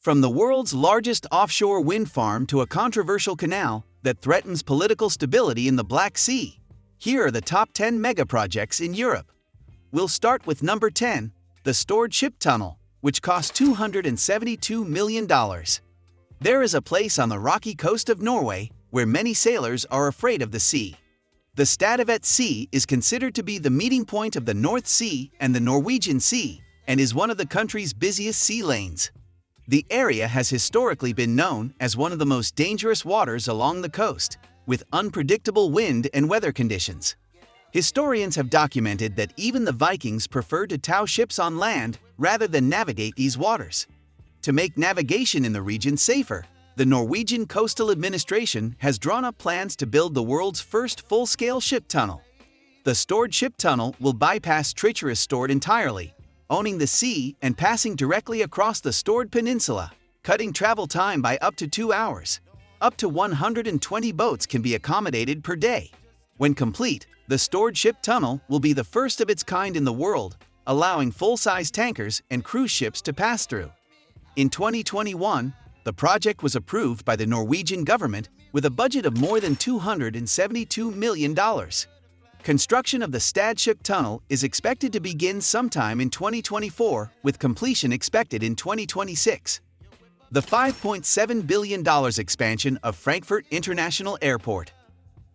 From the world's largest offshore wind farm to a controversial canal that threatens political stability in the Black Sea, here are the top 10 megaprojects in Europe. We'll start with number 10, the Stored Ship Tunnel, which cost $272 million. There is a place on the rocky coast of Norway where many sailors are afraid of the sea. The Stadavet Sea is considered to be the meeting point of the North Sea and the Norwegian Sea, and is one of the country's busiest sea lanes. The area has historically been known as one of the most dangerous waters along the coast, with unpredictable wind and weather conditions. Historians have documented that even the Vikings preferred to tow ships on land rather than navigate these waters. To make navigation in the region safer, the Norwegian Coastal Administration has drawn up plans to build the world's first full-scale ship tunnel. The Stored Ship Tunnel will bypass treacherous Stord entirely, owning the sea and passing directly across the Stord Peninsula, cutting travel time by up to 2 hours. Up to 120 boats can be accommodated per day. When complete, the Stored Ship Tunnel will be the first of its kind in the world, allowing full-size tankers and cruise ships to pass through. In 2021, the project was approved by the Norwegian government with a budget of more than $272 million. Construction of the Stored Ship Tunnel is expected to begin sometime in 2024, with completion expected in 2026. The $5.7 billion expansion of Frankfurt International Airport.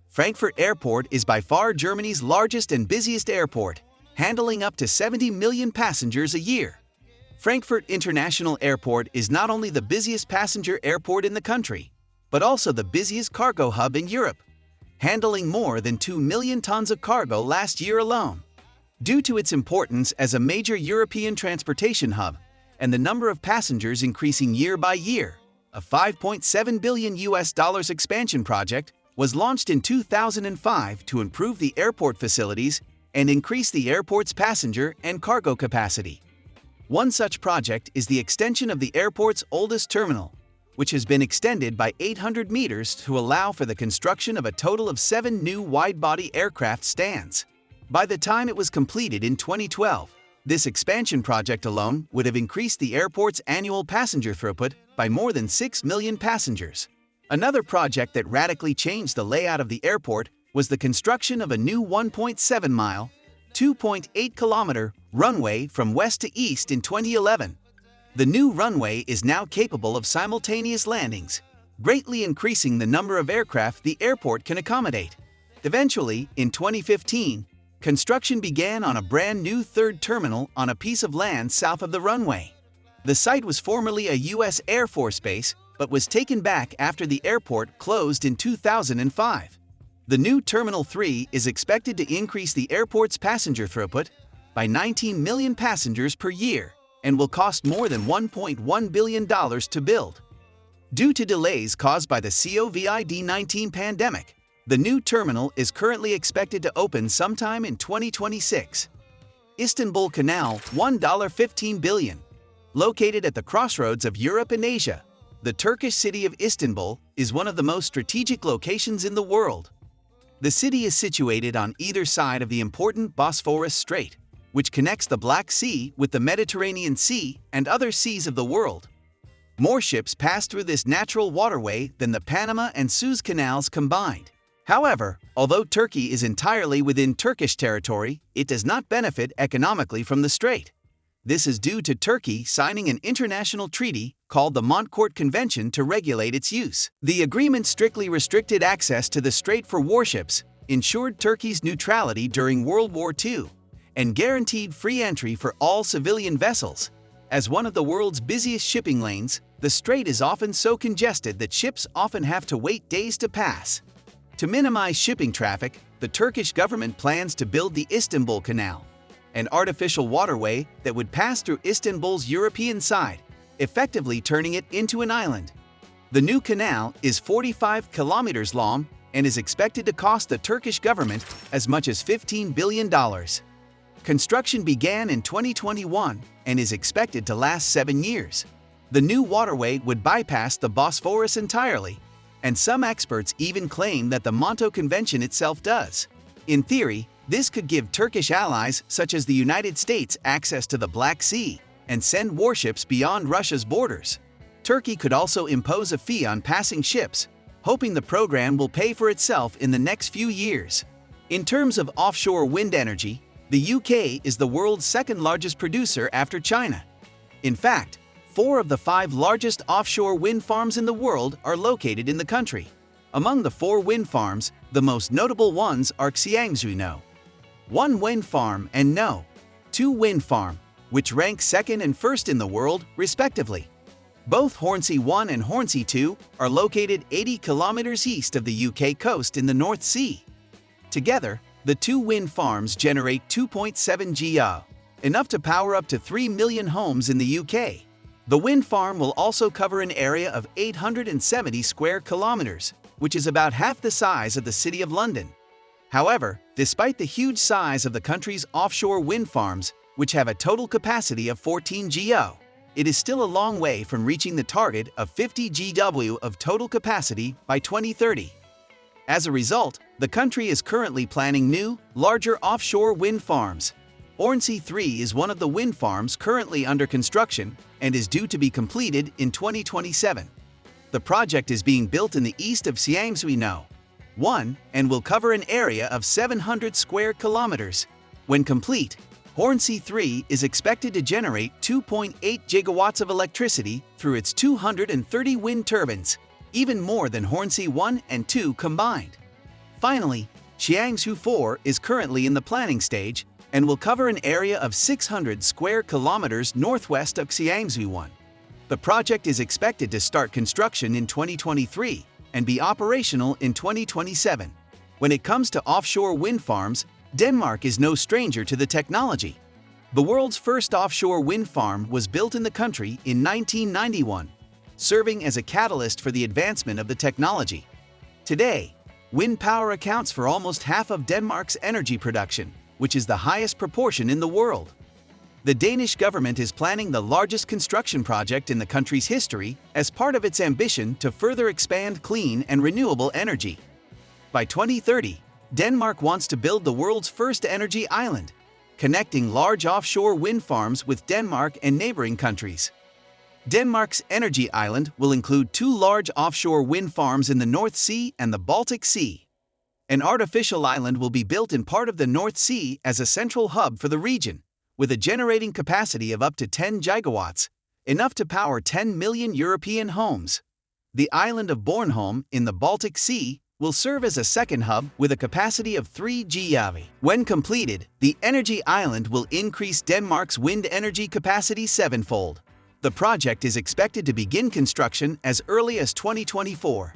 Frankfurt Airport is by far Germany's largest and busiest airport, handling up to 70 million passengers a year. Frankfurt International Airport is not only the busiest passenger airport in the country, but also the busiest cargo hub in Europe, handling more than 2 million tons of cargo last year alone. Due to its importance as a major European transportation hub and the number of passengers increasing year by year, a $5.7 billion expansion project was launched in 2005 to improve the airport facilities and increase the airport's passenger and cargo capacity. One such project is the extension of the airport's oldest terminal, which has been extended by 800 meters to allow for the construction of a total of 7 new wide-body aircraft stands. By the time it was completed in 2012, this expansion project alone would have increased the airport's annual passenger throughput by more than 6 million passengers. Another project that radically changed the layout of the airport was the construction of a new 1.7-mile, 2.8-kilometer runway from west to east in 2011. The new runway is now capable of simultaneous landings, greatly increasing the number of aircraft the airport can accommodate. Eventually, in 2015, construction began on a brand new third terminal on a piece of land south of the runway. The site was formerly a U.S. Air Force base, but was taken back after the airport closed in 2005. The new Terminal 3 is expected to increase the airport's passenger throughput by 19 million passengers per year and will cost more than $1.1 billion to build. Due to delays caused by the COVID-19 pandemic, the new terminal is currently expected to open sometime in 2026. Istanbul Canal, $1.15 billion. Located at the crossroads of Europe and Asia, the Turkish city of Istanbul is one of the most strategic locations in the world. The city is situated on either side of the important Bosphorus Strait, which connects the Black Sea with the Mediterranean Sea and other seas of the world. More ships pass through this natural waterway than the Panama and Suez Canals combined. However, although Turkey is entirely within Turkish territory, it does not benefit economically from the strait. This is due to Turkey signing an international treaty called the Montcourt Convention to regulate its use. The agreement strictly restricted access to the strait for warships, ensured Turkey's neutrality during World War II, and guaranteed free entry for all civilian vessels. As one of the world's busiest shipping lanes, the strait is often so congested that ships often have to wait days to pass. To minimize shipping traffic, the Turkish government plans to build the Istanbul Canal, an artificial waterway that would pass through Istanbul's European side, effectively turning it into an island. The new canal is 45 kilometers long and is expected to cost the Turkish government as much as $15 billion. Construction began in 2021 and is expected to last 7 years. The new waterway would bypass the Bosphorus entirely, and some experts even claim that the Montreux Convention itself does. In theory, this could give Turkish allies such as the United States access to the Black Sea and send warships beyond Russia's borders. Turkey could also impose a fee on passing ships, hoping the program will pay for itself in the next few years. In terms of offshore wind energy, the UK is the world's second largest producer after China. In fact, 4 of the 5 largest offshore wind farms in the world are located in the country. Among the 4 wind farms, the most notable ones are Xiangsu 1 wind farm and No. 2 wind farm, which rank second and first in the world, respectively. Both Hornsea 1 and Hornsea 2 are located 80 kilometers east of the UK coast in the North Sea. Together, the 2 wind farms generate 2.7 GW, enough to power up to 3 million homes in the UK. The wind farm will also cover an area of 870 square kilometers, which is about half the size of the City of London. However, despite the huge size of the country's offshore wind farms, which have a total capacity of 14 GW, it is still a long way from reaching the target of 50 GW of total capacity by 2030. As a result, the country is currently planning new, larger offshore wind farms. Hornsea 3 is one of the wind farms currently under construction and is due to be completed in 2027. The project is being built in the east of Xiangsu 1 and will cover an area of 700 square kilometers. When complete, Hornsea 3 is expected to generate 2.8 gigawatts of electricity through its 230 wind turbines, even more than Hornsea 1 and 2 combined. Finally, Xiangsu 4 is currently in the planning stage and will cover an area of 600 square kilometers northwest of Xiangsu 1. The project is expected to start construction in 2023 and be operational in 2027. When it comes to offshore wind farms, Denmark is no stranger to the technology. The world's first offshore wind farm was built in the country in 1991, serving as a catalyst for the advancement of the technology. Today, wind power accounts for almost half of Denmark's energy production, which is the highest proportion in the world. The Danish government is planning the largest construction project in the country's history as part of its ambition to further expand clean and renewable energy. By 2030, Denmark wants to build the world's first energy island, connecting large offshore wind farms with Denmark and neighboring countries. Denmark's energy island will include 2 large offshore wind farms in the North Sea and the Baltic Sea. An artificial island will be built in part of the North Sea as a central hub for the region, with a generating capacity of up to 10 gigawatts, enough to power 10 million European homes. The island of Bornholm in the Baltic Sea will serve as a second hub with a capacity of 3 GW. When completed, the energy island will increase Denmark's wind energy capacity 7-fold. The project is expected to begin construction as early as 2024.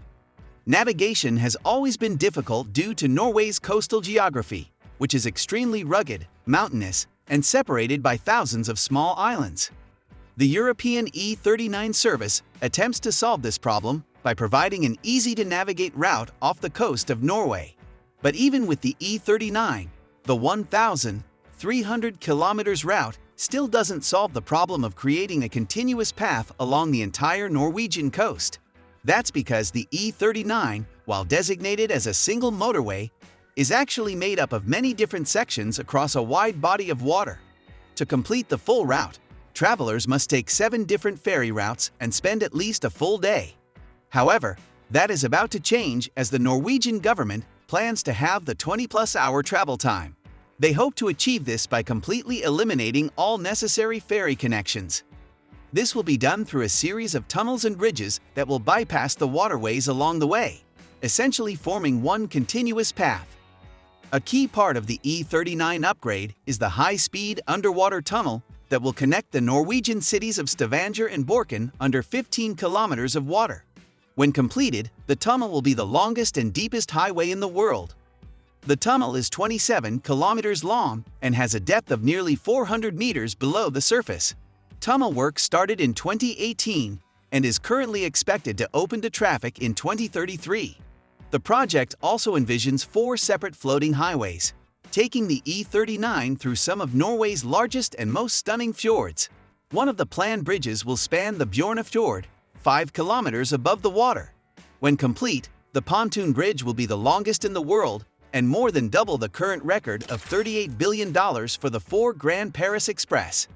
Navigation has always been difficult due to Norway's coastal geography, which is extremely rugged, mountainous, and separated by thousands of small islands. The European E39 service attempts to solve this problem by providing an easy-to-navigate route off the coast of Norway. But even with the E39, the 1,300 kilometers route still doesn't solve the problem of creating a continuous path along the entire Norwegian coast. That's because the E39, while designated as a single motorway, is actually made up of many different sections across a wide body of water. To complete the full route, travelers must take 7 different ferry routes and spend at least a full day. However, that is about to change as the Norwegian government plans to have the 20-plus hour travel time. They hope to achieve this by completely eliminating all necessary ferry connections. This will be done through a series of tunnels and bridges that will bypass the waterways along the way, essentially forming one continuous path. A key part of the E39 upgrade is the high-speed underwater tunnel that will connect the Norwegian cities of Stavanger and Borken under 15 kilometers of water. When completed, the tunnel will be the longest and deepest highway in the world. The tunnel is 27 kilometers long and has a depth of nearly 400 meters below the surface. Tunnel work started in 2018 and is currently expected to open to traffic in 2033. The project also envisions 4 separate floating highways, taking the E39 through some of Norway's largest and most stunning fjords. One of the planned bridges will span the Bjørnafjord, 5 kilometers above the water. When complete, the pontoon bridge will be the longest in the world and more than double the current record of $38 billion for the 4 Grand Paris Express.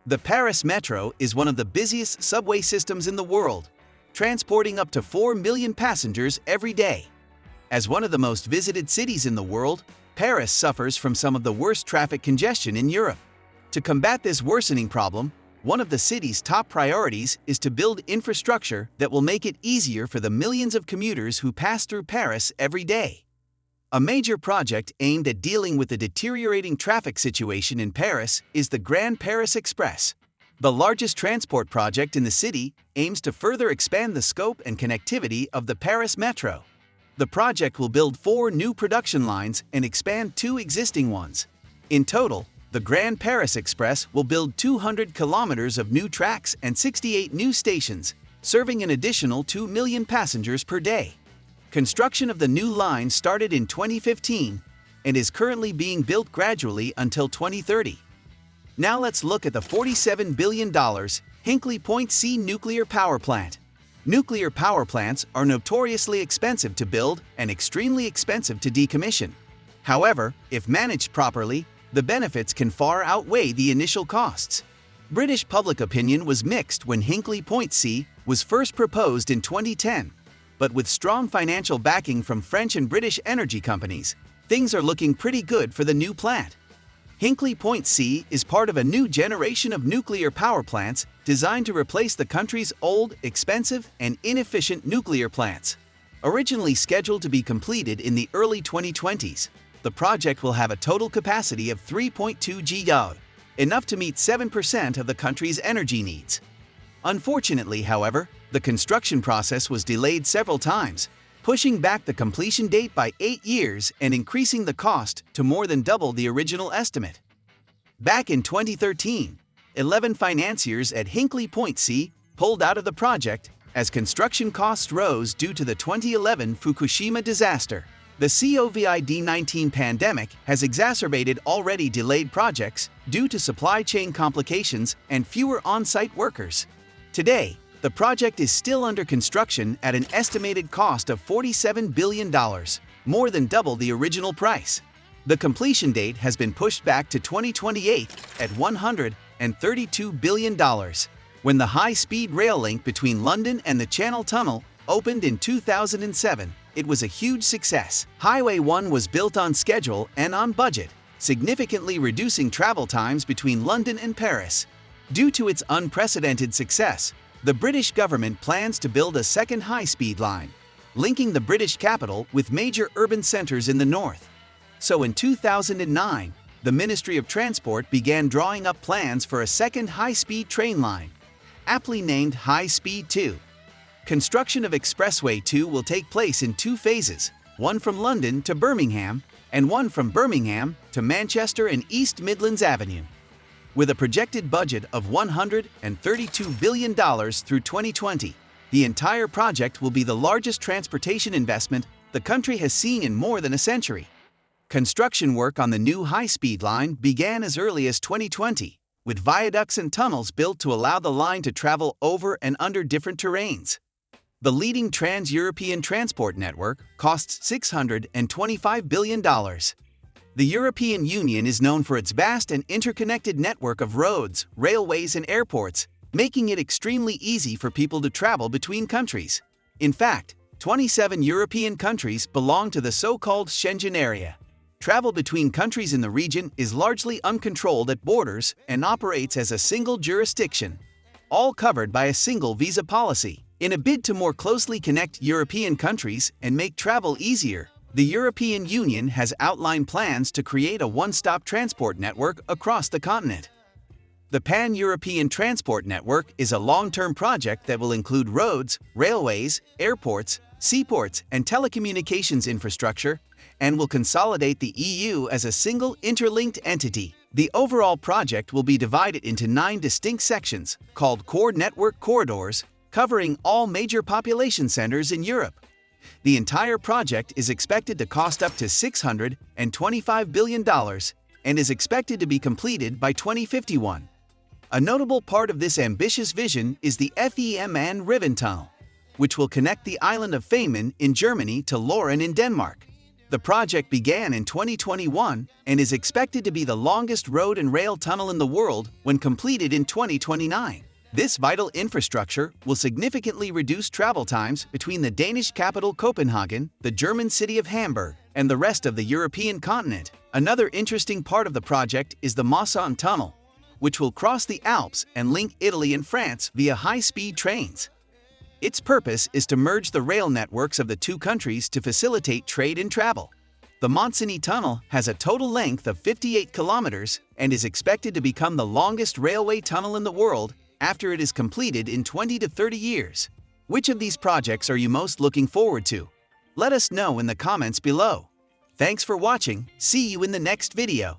The Paris Metro is one of the busiest subway systems in the world, transporting up to 4 million passengers every day. As one of the most visited cities in the world, Paris suffers from some of the worst traffic congestion in Europe. To combat this worsening problem, one of the city's top priorities is to build infrastructure that will make it easier for the millions of commuters who pass through Paris every day. A major project aimed at dealing with the deteriorating traffic situation in Paris is the Grand Paris Express. The largest transport project in the city aims to further expand the scope and connectivity of the Paris Metro. The project will build 4 new production lines and expand 2 existing ones. In total, the Grand Paris Express will build 200 kilometers of new tracks and 68 new stations, serving an additional 2 million passengers per day. Construction of the new line started in 2015 and is currently being built gradually until 2030. Now let's look at the $47 billion Hinkley Point C nuclear power plant. Nuclear power plants are notoriously expensive to build and extremely expensive to decommission. However, if managed properly, the benefits can far outweigh the initial costs. British public opinion was mixed when Hinkley Point C was first proposed in 2010, but with strong financial backing from French and British energy companies, things are looking pretty good for the new plant. Hinkley Point C is part of a new generation of nuclear power plants designed to replace the country's old, expensive, and inefficient nuclear plants. Originally scheduled to be completed in the early 2020s, the project will have a total capacity of 3.2 GW, enough to meet 7% of the country's energy needs. Unfortunately, however, the construction process was delayed several times, pushing back the completion date by 8 years and increasing the cost to more than double the original estimate. Back in 2013, 11 financiers at Hinkley Point C pulled out of the project as construction costs rose due to the 2011 Fukushima disaster. The COVID-19 pandemic has exacerbated already delayed projects due to supply chain complications and fewer on-site workers. Today, the project is still under construction at an estimated cost of $47 billion, more than double the original price. The completion date has been pushed back to 2028 at $132 billion. When the high-speed rail link between London and the Channel Tunnel opened in 2007, it was a huge success. Highway 1 was built on schedule and on budget, significantly reducing travel times between London and Paris. Due to its unprecedented success, the British government plans to build a second high-speed line, linking the British capital with major urban centers in the north. So in 2009, the Ministry of Transport began drawing up plans for a second high-speed train line, aptly named High Speed 2. Construction of Expressway 2 will take place in 2 phases, one from London to Birmingham and one from Birmingham to Manchester and East Midlands Avenue. With a projected budget of $132 billion through 2020, the entire project will be the largest transportation investment the country has seen in more than a century. Construction work on the new high-speed line began as early as 2020, with viaducts and tunnels built to allow the line to travel over and under different terrains. The leading trans-European transport network costs $625 billion. The European Union is known for its vast and interconnected network of roads, railways, and airports, making it extremely easy for people to travel between countries. In fact, 27 European countries belong to the so-called Schengen area. Travel between countries in the region is largely uncontrolled at borders and operates as a single jurisdiction, all covered by a single visa policy. In a bid to more closely connect European countries and make travel easier, the European Union has outlined plans to create a one-stop transport network across the continent. The Pan-European Transport Network is a long-term project that will include roads, railways, airports, seaports, and telecommunications infrastructure, and will consolidate the EU as a single interlinked entity. The overall project will be divided into 9 distinct sections, called Core Network Corridors, covering all major population centers in Europe. The entire project is expected to cost up to $625 billion and is expected to be completed by 2051. A notable part of this ambitious vision is the Fehmarn Ribbon Tunnel, which will connect the island of Fehmarn in Germany to Loren in Denmark. The project began in 2021 and is expected to be the longest road and rail tunnel in the world when completed in 2029. This vital infrastructure will significantly reduce travel times between the Danish capital Copenhagen, the German city of Hamburg, and the rest of the European continent. Another interesting part of the project is the Mosson Tunnel, which will cross the Alps and link Italy and France via high-speed trains. Its purpose is to merge the rail networks of the two countries to facilitate trade and travel. The Montseny Tunnel has a total length of 58 kilometers and is expected to become the longest railway tunnel in the world after it is completed in 20 to 30 years. Which of these projects are you most looking forward to? Let us know in the comments below. Thanks for watching. See you in the next video.